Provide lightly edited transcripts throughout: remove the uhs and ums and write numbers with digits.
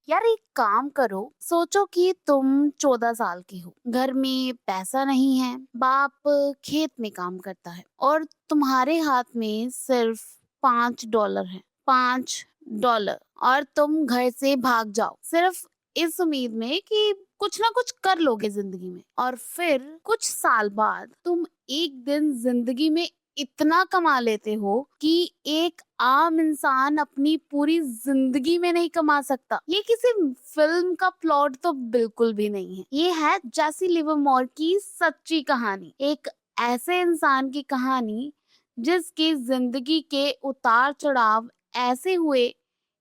यार एक काम करो, सोचो कि तुम 14 साल की हो, घर में पैसा नहीं है, बाप खेत में काम करता है और तुम्हारे हाथ में सिर्फ $5 है। $5 और तुम घर से भाग जाओ सिर्फ इस उम्मीद में कि कुछ ना कुछ कर लोगे जिंदगी में, और फिर कुछ साल बाद तुम एक दिन जिंदगी में इतना कमा लेते हो कि एक आम इंसान अपनी पूरी जिंदगी में नहीं कमा सकता। ये किसी फिल्म का प्लॉट तो बिल्कुल भी नहीं है, ये है जेसी लिवरमोर की सच्ची कहानी। एक ऐसे इंसान की कहानी जिसकी जिंदगी के उतार चढ़ाव ऐसे हुए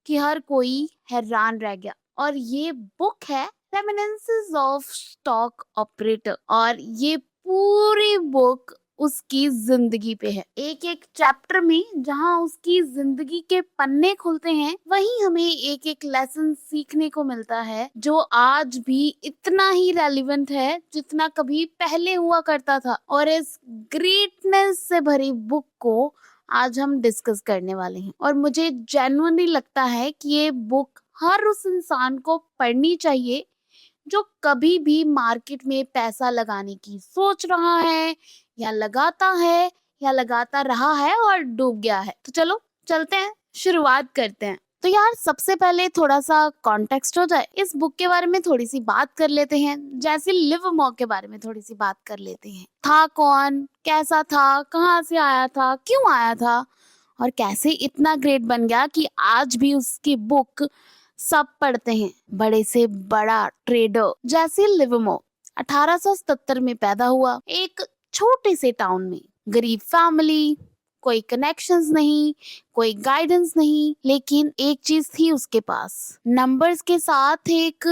कि हर कोई हैरान रह गया। और ये बुक है रेमिनिसेंस ऑफ स्टॉक ऑपरेटर, और ये पूरी बुक उसकी जिंदगी पे है। एक एक चैप्टर में जहाँ उसकी जिंदगी के पन्ने खुलते हैं, वहीं हमें एक एक लेसन सीखने को मिलता है जो आज भी इतना ही रेलिवेंट है जितना कभी पहले हुआ करता था। और इस ग्रेटनेस से भरी बुक को आज हम डिस्कस करने वाले हैं, और मुझे जेन्युइनली लगता है कि ये बुक हर उस इंसान को पढ़नी चाहिए जो कभी भी मार्केट में पैसा लगाने की सोच रहा है, या लगाता है, या लगाता रहा है और डूब गया है। तो चलो चलते हैं, शुरुआत करते हैं। तो यार सबसे पहले थोड़ा सा कॉन्टेक्स्ट हो जाए, इस बुक के बारे में थोड़ी सी बात कर लेते हैं, जैसे लिवरमोर के बारे में थोड़ी सी बात कर लेते हैं। था कौन, कैसा था, कहाँ से आया था, क्यों आया था, और कैसे इतना ग्रेट बन गया कि आज भी उसकी बुक सब पढ़ते हैं। बड़े से बड़ा ट्रेडर जेसी लिवरमोर 1877 में पैदा हुआ, एक छोटे से टाउन में। गरीब फैमिली, कोई कनेक्शंस नहीं, कोई गाइडेंस नहीं, लेकिन एक चीज थी उसके पास, नंबर्स के साथ एक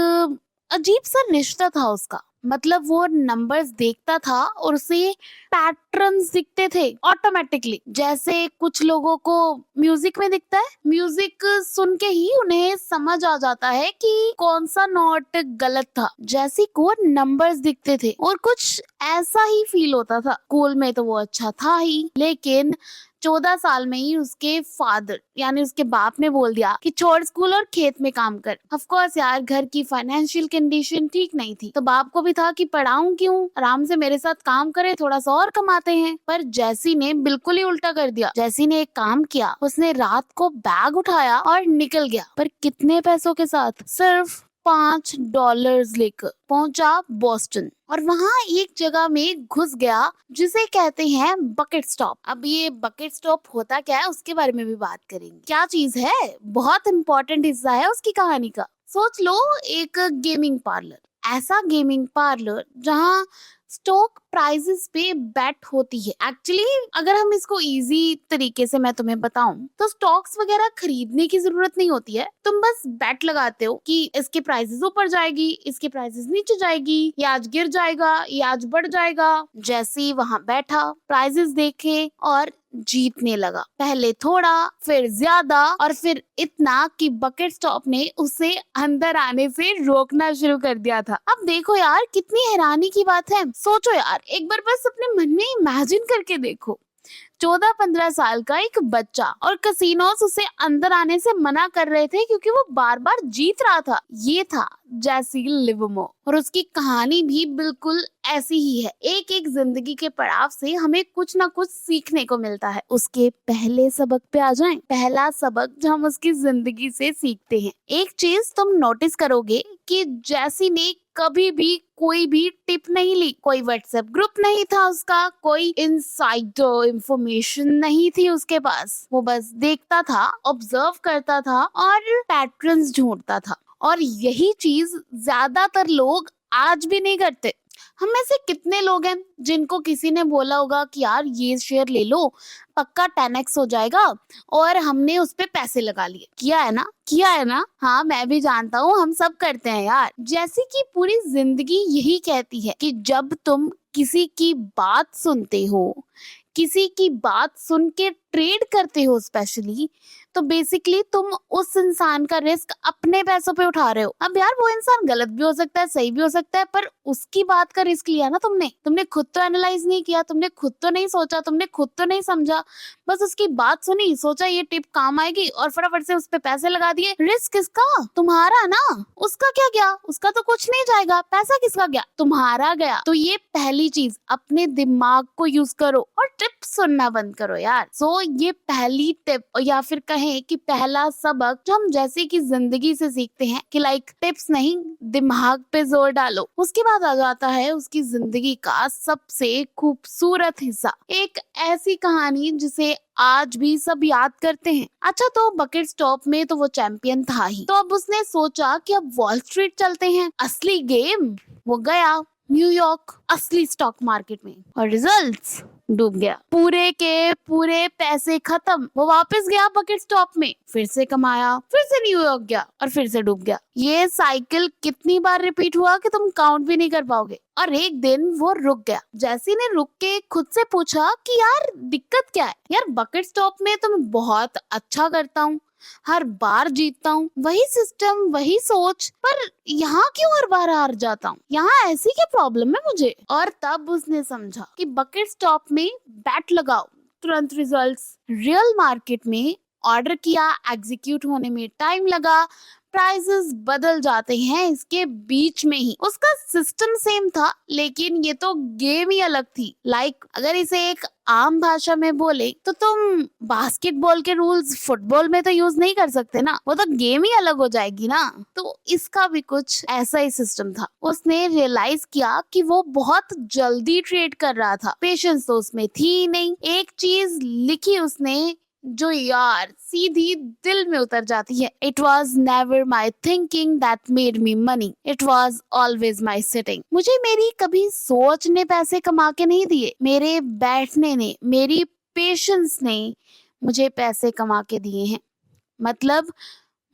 अजीब सा रिश्ता था उसका। मतलब वो नंबर्स देखता था और उसे पैटर्न्स दिखते थे ऑटोमेटिकली, जैसे कुछ लोगों को म्यूजिक में दिखता है। म्यूजिक सुन के ही उन्हें समझ आ जाता है कि कौन सा नोट गलत था, जैसे को नंबर्स दिखते थे। और कुछ ऐसा ही फील होता था। स्कूल में तो वो अच्छा था ही, लेकिन 14 साल में ही उसके फादर यानी उसके बाप ने बोल दिया कि छोड़ स्कूल और खेत में काम कर। ऑफ कोर्स यार, घर की फाइनेंशियल कंडीशन ठीक नहीं थी, तो बाप को भी था कि पढ़ाऊं क्यों, आराम से मेरे साथ काम करे, थोड़ा सा और कमाते हैं। पर जैसी ने बिल्कुल ही उल्टा कर दिया। जैसी ने एक काम किया, उसने रात को बैग उठाया और निकल गया। पर कितने पैसों के साथ? सिर्फ $5 लेकर पहुंचा बॉस्टन, और वहां एक जगह में घुस गया जिसे कहते हैं बकेट स्टॉप। अब ये बकेट स्टॉप होता क्या है उसके बारे में भी बात करेंगे। क्या चीज है, बहुत इंपॉर्टेंट हिस्सा है उसकी कहानी का। सोच लो एक गेमिंग पार्लर, ऐसा गेमिंग पार्लर जहां स्टॉक प्राइजेस पे बेट होती है। एक्चुअली अगर हम इसको इजी तरीके से मैं तुम्हें बताऊं, तो स्टॉक्स वगैरह खरीदने की जरूरत नहीं होती है। तुम बस बेट लगाते हो कि इसके प्राइसेस ऊपर जाएगी, इसके प्राइसेस नीचे जाएगी, ये आज गिर जाएगा, ये आज बढ़ जाएगा। जैसे ही वहां बैठा, प्राइसेस देखे और जीतने लगा। पहले थोड़ा, फिर ज्यादा, और फिर इतना कि बकेट स्टॉप ने उसे अंदर आने से रोकना शुरू कर दिया था। अब देखो यार, कितनी हैरानी की बात है। सोचो यार, एक बार बस अपने मन में इमेजिन करके देखो, 14-15 साल का एक बच्चा, और कसिनोस उसे अंदर आने से मना कर रहे थे क्योंकि वो बार बार जीत रहा था। ये था जेसी लिवरमोर, और उसकी कहानी भी बिल्कुल ऐसी ही है। एक एक जिंदगी के पड़ाव से हमें कुछ ना कुछ सीखने को मिलता है। उसके पहले सबक पे आ जाएं। पहला सबक जो हम उसकी जिंदगी से सीखते हैं, एक चीज तुम नोटिस करोगे कि जेसी ने कभी भी कोई भी टिप नहीं ली। कोई व्हाट्सएप ग्रुप नहीं था उसका, कोई इनसाइडर इंफॉर्मेशन नहीं थी उसके पास। वो बस देखता था, ऑब्जर्व करता था और पैटर्न्स ढूंढता था। और यही चीज ज्यादातर लोग आज भी नहीं करते। हम में से कितने लोग हैं जिनको किसी ने बोला होगा कि यार ये शेयर ले लो, पक्का 10x हो जाएगा, और हमने उस पे पैसे लगा लिए। किया है ना, किया है ना। हाँ, मैं भी जानता हूँ, हम सब करते हैं यार। जैसे कि पूरी जिंदगी यही कहती है कि जब तुम किसी की बात सुनते हो, किसी की बात सुन के ट्रेड करते हो स्पेशली, तो बेसिकली तुम उस इंसान का रिस्क अपने पैसों पे उठा रहे हो। अब यार वो इंसान गलत भी हो सकता है, सही भी हो सकता है, पर उसकी बात का रिस्क लिया ना तुमने। तुमने खुद तो एनालाइज नहीं किया, तुमने खुद तो नहीं सोचा, तुमने खुद तो नहीं समझा। बस उसकी बात सुनी, सोचा ये टिप काम आएगी और फटाफट से उस पे पैसे लगा दिए। रिस्क किसका? तुम्हारा ना। उसका क्या गया? उसका तो कुछ नहीं जाएगा। पैसा किसका गया? तुम्हारा गया। तो ये पहली चीज, अपने दिमाग को यूज करो और टिप्स सुनना बंद करो यार। सो ये पहली टिप, या फिर कहें कि पहला सबक जो हम जैसे कि जिंदगी से सीखते हैं कि लाइक टिप्स नहीं, दिमाग पे जोर डालो। उसके बाद आ जाता है उसकी जिंदगी का सबसे खूबसूरत हिस्सा, एक ऐसी कहानी जिसे आज भी सब याद करते हैं। अच्छा, तो बकेट स्टॉप में तो वो चैंपियन था ही, तो अब उसने सोचा कि अब वॉल स्ट्रीट चलते हैं, असली गेम। वो गया न्यूयॉर्क, असली स्टॉक मार्केट में, और रिजल्ट्स डूब गया। पूरे के पूरे पैसे खत्म। वो वापस गया बकेट स्टॉप में, फिर से कमाया, फिर से न्यूयॉर्क गया और फिर से डूब गया। ये साइकिल कितनी बार रिपीट हुआ कि तुम काउंट भी नहीं कर पाओगे। और एक दिन वो रुक गया। जैसी ने रुक के खुद से पूछा कि यार दिक्कत क्या है? यार बकेट स्टॉप में तो मैं बहुत अच्छा करता हूँ, हर बार जीतता हूँ, वही सिस्टम, वही सोच, पर यहाँ क्यों हर बार हार जाता हूँ? यहाँ ऐसी क्या प्रॉब्लम है मुझे? और तब उसने समझा कि बकेट स्टॉप में बैट लगाओ, तुरंत रिजल्ट्स। रियल मार्केट में ऑर्डर किया, एग्जीक्यूट होने में टाइम लगा, प्राइसेस बदल जाते हैं इसके बीच में ही। उसका सिस्टम सेम था, लेकिन ये तो गेम ही अलग थी। लाइक अगर इसे एक आम भाषा में बोले तो तुम बास्केटबॉल के रूल्स फुटबॉल में तो यूज नहीं कर सकते ना, वो तो गेम ही अलग हो जाएगी ना। तो इसका भी कुछ ऐसा ही सिस्टम था। उसने रियलाइज किया कि वो बहुत जल्दी ट्रेड कर रहा था, पेशेंस तो उसमें थी ही नहीं। एक चीज लिखी उसने जो यार सीधी दिल में उतर जाती है। It was never my thinking that made me money, it was always my sitting. मुझे मेरी कभी सोच ने पैसे कमा के नहीं दिए, मेरे बैठने ने, मेरी पेशेंस ने मुझे पैसे कमा के दिए हैं। मतलब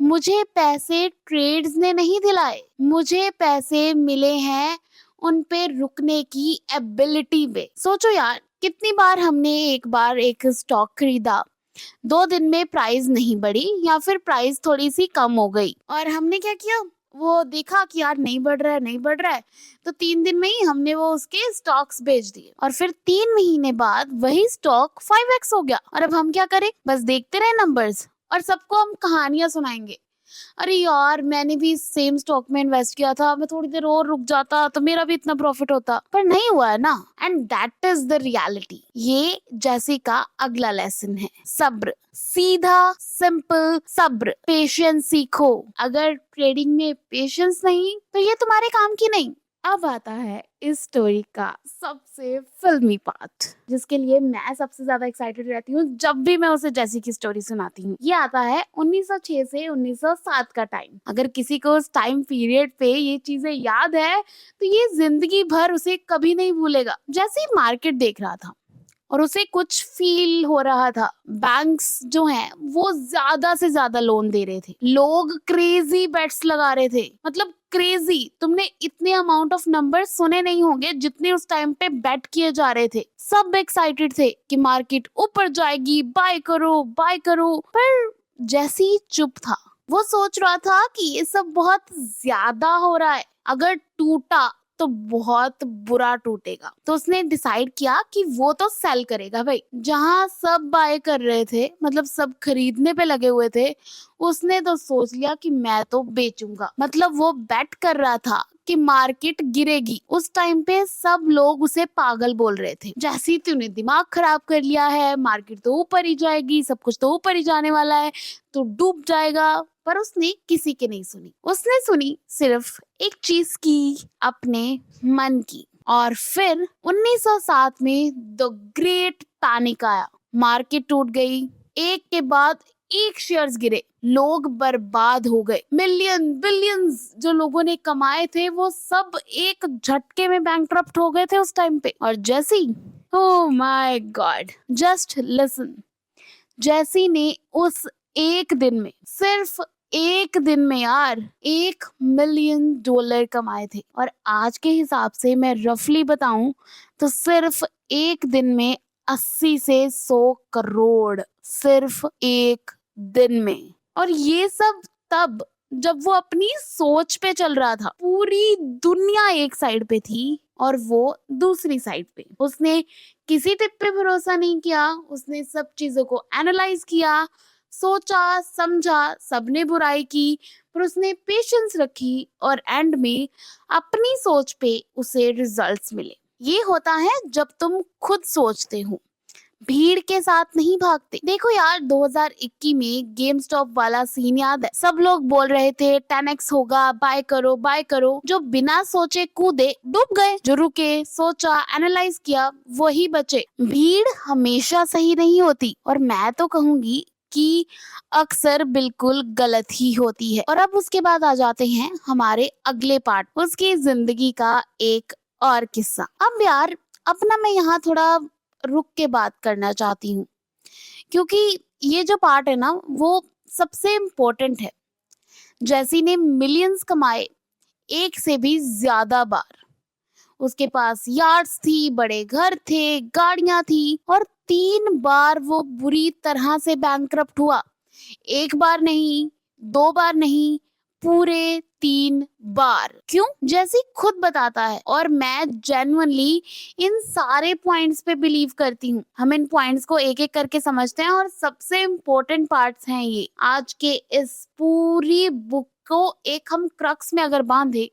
मुझे पैसे ट्रेड्स ने नहीं दिलाए, मुझे पैसे मिले हैं उन पे रुकने की एबिलिटी पे। सोचो यार, कितनी बार हमने एक बार एक स्टॉक खरीदा, 2 दिन में प्राइस नहीं बढ़ी या फिर प्राइस थोड़ी सी कम हो गई, और हमने क्या किया, वो देखा कि यार नहीं बढ़ रहा है, नहीं बढ़ रहा है, तो 3 दिन में ही हमने वो उसके स्टॉक्स बेच दिए, और फिर 3 महीने बाद वही स्टॉक 5x हो गया। और अब हम क्या करें? बस देखते रहे नंबर्स और सबको हम कहानियां सुनाएंगे। अरे यार मैंने भी सेम स्टॉक में इन्वेस्ट किया था, मैं थोड़ी देर और रुक जाता तो मेरा भी इतना प्रॉफिट होता, पर नहीं हुआ है ना। And that is the reality. ये जैसी का अगला लेसन है, सब्र। सीधा सिंपल सब्र, पेशेंस सीखो। अगर ट्रेडिंग में पेशेंस नहीं तो ये तुम्हारे काम की नहीं। अब आता है इस स्टोरी का सबसे फिल्मी पार्ट, जिसके लिए मैं सबसे ज्यादा एक्साइटेड रहती हूँ जब भी मैं उसे जैसी की स्टोरी सुनाती हूँ। ये आता है 1906 से 1907 का टाइम। अगर किसी को उस टाइम पीरियड पे ये चीजें याद है तो ये जिंदगी भर उसे कभी नहीं भूलेगा। जैसे ही मार्केट देख रहा था और उसे कुछ फील हो रहा था, बैंक्स जो हैं वो ज्यादा से ज्यादा लोन दे रहे थे, लोग क्रेजी बेट्स लगा रहे थे। मतलब क्रेजी, तुमने इतने अमाउंट ऑफ नंबर सुने नहीं होंगे जितने उस टाइम पे बेट किए जा रहे थे। सब एक्साइटेड थे कि मार्केट ऊपर जाएगी, बाय करो बाय करो। पर जैसी चुप था, वो सोच रहा था कि ये सब बहुत ज्यादा हो रहा है, अगर टूटा तो बहुत बुरा टूटेगा। तो उसने डिसाइड किया कि वो तो सेल करेगा भाई। जहां सब बाय कर रहे थे, मतलब सब खरीदने पे लगे हुए थे, उसने तो सोच लिया कि मैं तो बेचूंगा। मतलब वो बेट कर रहा था कि मार्केट गिरेगी। उस टाइम पे सब लोग उसे पागल बोल रहे थे, जैसे तूने दिमाग खराब कर लिया है, मार्केट तो ऊपर ही जाएगी, सब कुछ तो ऊपर ही जाने वाला है, तो डूब जाएगा। पर उसने किसी की नहीं सुनी। उसने सुनी सिर्फ एक चीज की, अपने मन की। और फिर 1907 में द ग्रेट पैनिक आया। मार्केट टूट गई, एक के बाद एक शेयर्स गिरे, लोग बर्बाद हो गए। मिलियन बिलियंस जो लोगों ने कमाए थे वो सब एक झटके में बैंकक्रप्ट हो गए थे उस टाइम पे। और जैसी, oh my God, just listen, जैसी ने उस एक दिन में, सिर्फ एक दिन में यार, $1 मिलियन कमाए थे। और आज के हिसाब से मैं रफली बताऊं तो सिर्फ एक दिन में 80 से 100 करोड़, सिर्फ एक दिन में। और ये सब तब जब वो अपनी सोच पे चल रहा था। पूरी दुनिया एक साइड पे थी और वो दूसरी साइड पे। उसने किसी टिप पे भरोसा नहीं किया, उसने सब चीजों को एनालाइज किया, सोचा, समझा, सबने बुराई की, पर उसने पेशेंस रखी और एंड में अपनी सोच पे उसे रिजल्ट्स मिले। ये होता है जब तुम खुद सोचते हो, भीड़ के साथ नहीं भागते। देखो यार, 2021 में गेम स्टॉप वाला सीन याद है? सब लोग बोल रहे थे 10x होगा, बाय करो बाय करो। जो बिना सोचे कूदे डूब गए, जो रुके, सोचा, एनालाइज किया, वही बचे। भीड़ हमेशा सही नहीं होती, और मैं तो कहूंगी कि अक्सर बिल्कुल गलत ही होती है। और अब उसके बाद आ जाते हैं हमारे अगले पार्ट, उसकी जिंदगी का एक और किस्सा। अब यार, अपना मैं यहाँ थोड़ा रुक के बात करना चाहती हूँ, क्योंकि ये जो पार्ट है ना, वो सबसे इम्पोर्टेंट है। जैसी ने मिलियंस कमाए, एक से भी ज्यादा बार। उसके पास यार्ड्स थी, बड़े घर थे, गाड़ियां थी, और 3 बार वो बुरी तरह से बैंकरप्ट हुआ। एक बार नहीं, 2 बार नहीं, पूरे 3 बार। क्यों? जैसे खुद बताता है, और मैं जेन्युइनली इन सारे पॉइंट्स पे बिलीव करती हूँ। हम इन पॉइंट्स को एक एक करके समझते हैं, और सबसे इम्पोर्टेंट पार्ट्स हैं ये। आज के इस पूरी बुक को एक हम क्रक्स में अगर बांधे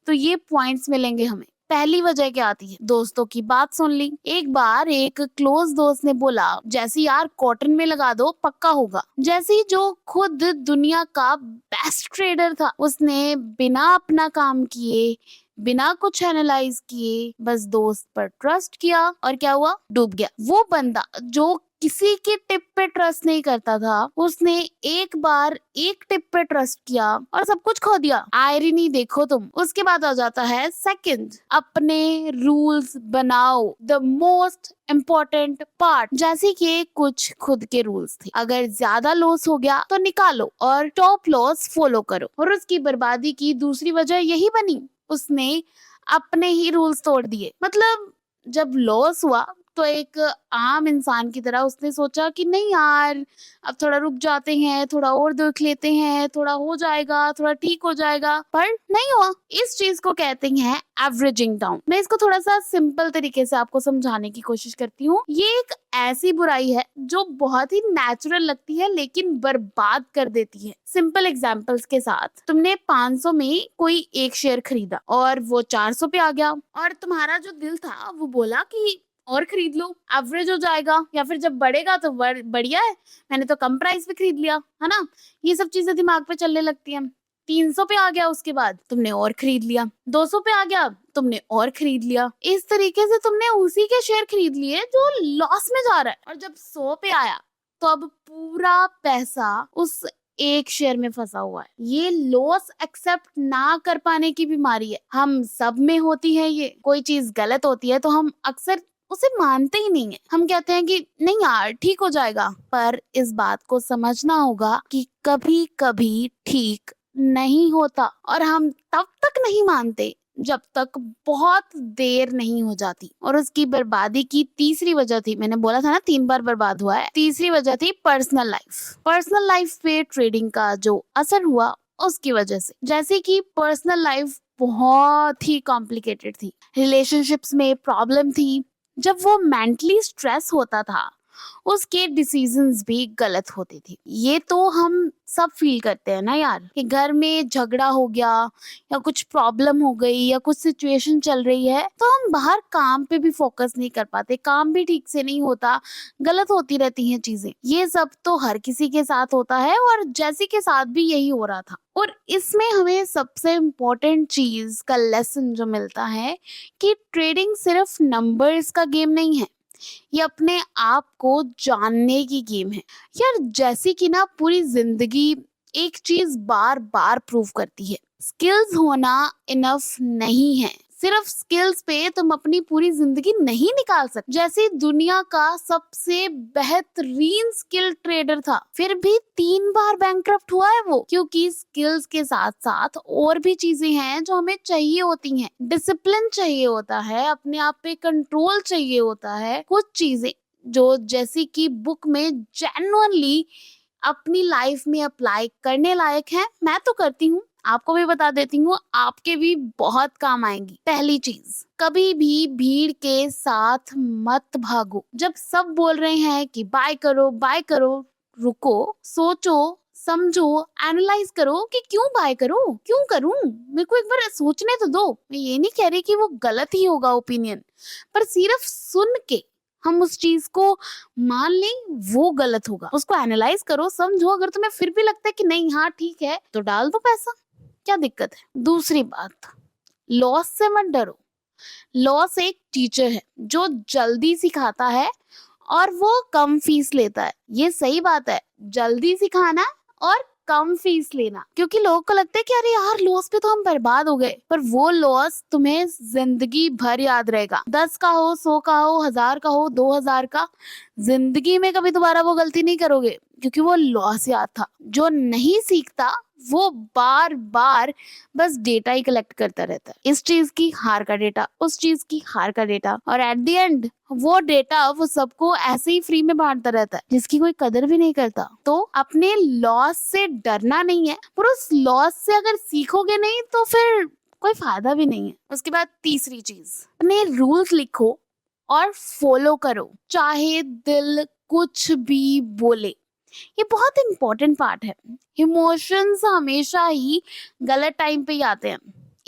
तो ये पॉइंट्स मिलेंगे हमें। पहली वजह क्या आती है? दोस्तों की बात सुन ली। एक बार एक क्लोज दोस्त ने बोला, जैसी यार कॉटन में लगा दो, पक्का होगा। जैसी जो खुद दुनिया का बेस्ट ट्रेडर था, उसने बिना अपना काम किए, बिना कुछ एनालाइज किए, बस दोस्त पर ट्रस्ट किया, और क्या हुआ? डूब गया। वो बंदा जो किसी के टिप पे ट्रस्ट नहीं करता था, उसने एक बार एक टिप पे ट्रस्ट किया और सब कुछ खो दिया। आयरनी देखो तुम। उसके बाद आ जाता है सेकंड, अपने रूल्स बनाओ। The most important part. जैसे कि कुछ खुद के रूल्स थे, अगर ज्यादा लॉस हो गया तो निकालो और टॉप लॉस फॉलो करो। और उसकी बर्बादी की दूसरी वजह यही बनी, उसने अपने ही रूल्स तोड़ दिए। मतलब जब लॉस हुआ तो एक आम इंसान की तरह उसने सोचा कि नहीं यार, अब थोड़ा रुक जाते हैं, थोड़ा और देख लेते हैं, थोड़ा हो जाएगा, थोड़ा ठीक हो जाएगा। पर नहीं हुआ। इस चीज को कहते हैं एवरेजिंग डाउन। मैं इसको थोड़ा सा सिंपल तरीके से आपको समझाने की कोशिश करती हूँ। ये एक ऐसी बुराई है जो बहुत ही नेचुरल लगती है, लेकिन बर्बाद कर देती है। सिंपल एग्जांपल्स के साथ, तुमने 500 में कोई एक शेयर खरीदा और वो 400 पे आ गया, और तुम्हारा जो दिल था वो बोला कि और खरीद लो, एवरेज हो जाएगा, या फिर जब बढ़ेगा तो बढ़िया है, मैंने तो कम प्राइस पे खरीद लिया, है ना। ये सब चीजें दिमाग पे चलने लगती हैं। 300 पे आ गया, उसके बाद तुमने और खरीद लिया। 200 पे आ गया, तुमने और खरीद लिया। इस तरीके से तुमने उसी के शेयर खरीद लिए जो लॉस में जा रहा है। और जब 100 पे आया तो अब पूरा पैसा उस एक शेयर में फंसा हुआ है। ये लॉस एक्सेप्ट ना कर पाने की बीमारी है, हम सब में होती है ये। कोई चीज गलत होती है तो हम अक्सर उसे मानते ही नहीं है। हम कहते हैं कि नहीं यार, ठीक हो जाएगा। पर इस बात को समझना होगा कि कभी कभी ठीक नहीं होता, और हम तब तक नहीं मानते जब तक बहुत देर नहीं हो जाती। और उसकी बर्बादी की तीसरी वजह थी, मैंने बोला था ना 3 बार बर्बाद हुआ है, तीसरी वजह थी पर्सनल लाइफ। पर्सनल लाइफ पे ट्रेडिंग का जो असर हुआ उसकी वजह से। जैसे कि पर्सनल लाइफ बहुत ही कॉम्प्लिकेटेड थी, रिलेशनशिप्स में प्रॉब्लम थी। जब वो मेंटली स्ट्रेस होता था, उसके डिसीजंस भी गलत होते थे। ये तो हम सब फील करते हैं ना यार, कि घर में झगड़ा हो गया, या कुछ प्रॉब्लम हो गई, या कुछ सिचुएशन चल रही है, तो हम बाहर काम पे भी फोकस नहीं कर पाते, काम भी ठीक से नहीं होता, गलत होती रहती हैं चीजें। ये सब तो हर किसी के साथ होता है, और जैसी के साथ भी यही हो रहा था। और इसमें हमें सबसे इम्पोर्टेंट चीज का लेसन जो मिलता है कि ट्रेडिंग सिर्फ नंबर्स का गेम नहीं है, ये अपने आप को जानने की गेम है। यार जैसे कि ना, पूरी जिंदगी एक चीज बार बार प्रूव करती है, स्किल्स होना इनफ नहीं है। सिर्फ स्किल्स पे तुम अपनी पूरी जिंदगी नहीं निकाल सकते। जैसे दुनिया का सबसे बेहतरीन स्किल ट्रेडर था, फिर भी 3 बार बैंकरप्ट हुआ है वो, क्योंकि स्किल्स के साथ साथ और भी चीजें हैं जो हमें चाहिए होती हैं। डिसिप्लिन चाहिए होता है, अपने आप पे कंट्रोल चाहिए होता है, कुछ चीजें जो जैसे कि बुक में जेन्युइनली अपनी लाइफ में अप्लाई करने लायक है। मैं तो करती हूँ, आपको भी बता देती हूँ, आपके भी बहुत काम आएंगी। पहली चीज, कभी भी भीड़ के साथ मत भागो। जब सब बोल रहे हैं कि बाय करो, रुको, सोचो, समझो, एनालाइज करो कि क्यों बाय करो, क्यों करूं, मेरे को एक बार सोचने तो दो। मैं ये नहीं कह रही कि वो गलत ही होगा ओपिनियन, पर सिर्फ सुन के हम उस चीज को मान लें वो गलत होगा। उसको एनालाइज करो, समझो, अगर तुम्हें फिर भी लगता है कि नहीं हाँ ठीक है तो डाल दो पैसा, क्या दिक्कत है। दूसरी बात, लॉस से मत डरो। लॉस एक टीचर है जो जल्दी सिखाता है और वो कम फीस लेता है। ये सही बात है, जल्दी सिखाना और कम फीस लेना, क्योंकि लोगों को लगता है कि अरे यार लॉस पे तो हम बर्बाद हो गए, पर वो लॉस तुम्हें जिंदगी भर याद रहेगा। 10 का हो, 100 का हो, 1000 का हो, 2000 का, जिंदगी में कभी दोबारा वो गलती नहीं करोगे, क्योंकि वो लॉस याद था। जो नहीं सीखता वो बार बार बस डेटा ही कलेक्ट करता रहता है, इस चीज की हार का डेटा, उस चीज की हार का डेटा, और एट द एंड वो डेटा वो सबको ऐसे ही फ्री में बांटता रहता है, जिसकी कोई कदर भी नहीं करता। तो अपने लॉस से डरना नहीं है, पर उस लॉस से अगर सीखोगे नहीं तो फिर कोई फायदा भी नहीं है। उसके बाद तीसरी चीज, अपने रूल्स लिखो और फॉलो करो, चाहे दिल कुछ भी बोले। ये बहुत इंपॉर्टेंट पार्ट है। इमोशंस हमेशा ही गलत टाइम पे ही आते हैं,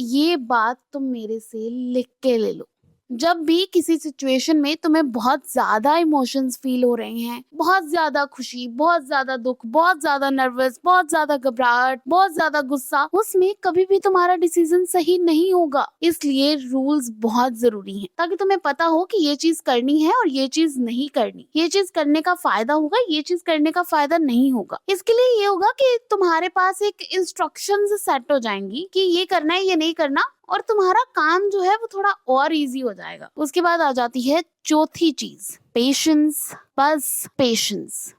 ये बात तुम मेरे से लिख के ले लो। जब भी किसी सिचुएशन में तुम्हें बहुत ज्यादा इमोशंस फील हो रहे हैं, बहुत ज्यादा खुशी, बहुत ज्यादा दुख, बहुत ज्यादा नर्वस, बहुत ज्यादा घबराहट, बहुत ज्यादा गुस्सा, उसमें कभी भी तुम्हारा डिसीजन सही नहीं होगा। इसलिए रूल्स बहुत जरूरी हैं, ताकि तुम्हें पता हो कि ये चीज करनी है और ये चीज नहीं करनी, ये चीज करने का फायदा होगा, ये चीज करने का फायदा नहीं होगा। इसके लिए ये होगा कि तुम्हारे पास एक इंस्ट्रक्शंस सेट हो जाएंगी कि ये करना है, ये नहीं करना, और तुम्हारा काम जो है वो थोड़ा और इजी हो जाएगा। उसके बाद आ जाती है चौथी चीज, पेशेंस। बस पेशेंस।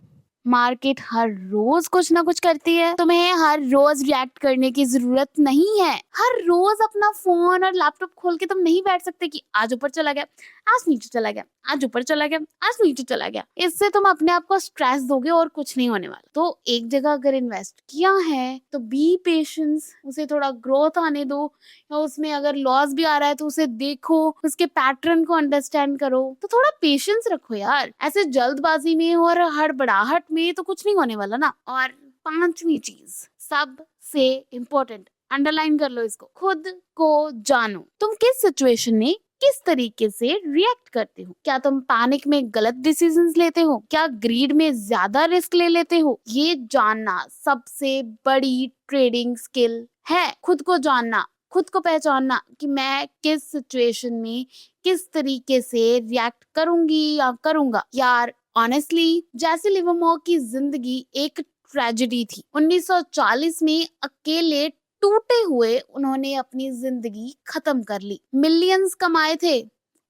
मार्केट हर रोज कुछ ना कुछ करती है, तुम्हें हर रोज रिएक्ट करने की जरूरत नहीं है। हर रोज अपना फोन और लैपटॉप खोल के तुम नहीं बैठ सकते कि आज ऊपर चला गया, आज नीचे चला गया, आज ऊपर चला गया, आज नीचे चला गया। इससे तुम अपने आप को स्ट्रेस दोगे और कुछ नहीं होने वाला। तो एक जगह अगर इन्वेस्ट किया है तो बी पेशेंस, उसे थोड़ा ग्रोथ आने दो, या उसमें अगर लॉस भी आ रहा है तो उसे देखो, उसके पैटर्न को अंडरस्टैंड करो। तो थोड़ा पेशेंस रखो यार, ऐसे जल्दबाजी में और हड़बड़ाहट में तो कुछ नहीं होने वाला ना। और पांचवी चीज, सबसे इम्पोर्टेंट, अंडरलाइन कर लो इसको, खुद को जानो। तुम किस सिचुएशन में किस तरीके से रिएक्ट करते हो? क्या तुम पैनिक में गलत डिसीजंस लेते हो? क्या ग्रीड में ज्यादा रिस्क ले लेते हो? ये जानना सबसे बड़ी ट्रेडिंग स्किल है, खुद को जानना, खुद को पहचानना कि मैं किस सिचुएशन में किस तरीके से रिएक्ट करूंगी या करूंगा। यार ऑनेस्टली, जैसे लिवरमोर की जिंदगी एक ट्रेजेडी थी। 1940 में अकेले टूटे हुए उन्होंने अपनी जिंदगी खत्म कर ली। मिलियंस कमाए थे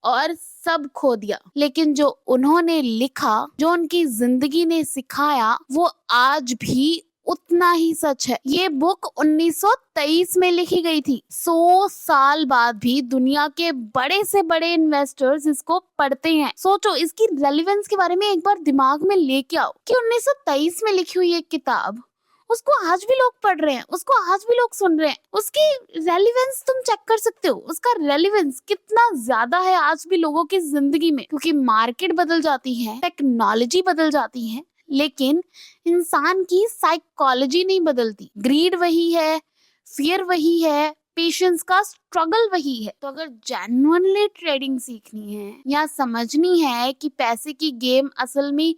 और सब खो दिया, लेकिन जो उन्होंने लिखा, जो उनकी जिंदगी ने सिखाया, वो आज भी उतना ही सच है। ये बुक 1923 में लिखी गई थी। 100 साल बाद भी दुनिया के बड़े से बड़े इन्वेस्टर्स इसको पढ़ते हैं। सोचो, इसकी रेलेवेंस के बारे में एक बार दिमाग में लेके आओ कि 1923 में लिखी हुई एक किताब, उसको आज भी लोग पढ़ रहे हैं, उसको आज भी लोग सुन रहे हैं। उसकी रेलेवेंस तुम चेक कर सकते हो, उसका रेलेवेंस कितना ज्यादा है आज भी लोगों की जिंदगी में। क्योंकि मार्केट बदल जाती है, टेक्नोलॉजी बदल जाती है, लेकिन इंसान की साइकोलॉजी नहीं बदलती। ग्रीड वही है, फियर वही है, पेशेंस का स्ट्रगल वही है। तो अगर जेन्युइनली ट्रेडिंग सीखनी है या समझनी है कि पैसे की गेम असल में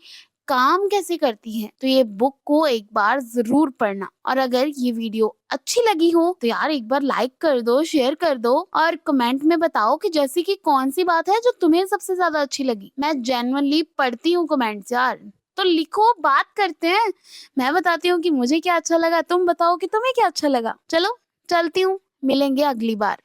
काम कैसे करती है, तो ये बुक को एक बार जरूर पढ़ना। और अगर ये वीडियो अच्छी लगी हो तो यार एक बार लाइक कर दो, शेयर कर दो, और कमेंट में बताओ कि जैसे कि कौन सी बात है जो तुम्हें सबसे ज्यादा अच्छी लगी। मैं जेन्युइनली पढ़ती हूँ कमेंट्स यार, तो लिखो, बात करते हैं। मैं बताती हूँ कि मुझे क्या अच्छा लगा, तुम बताओ कि तुम्हें क्या अच्छा लगा। चलो चलती हूँ, मिलेंगे अगली बार।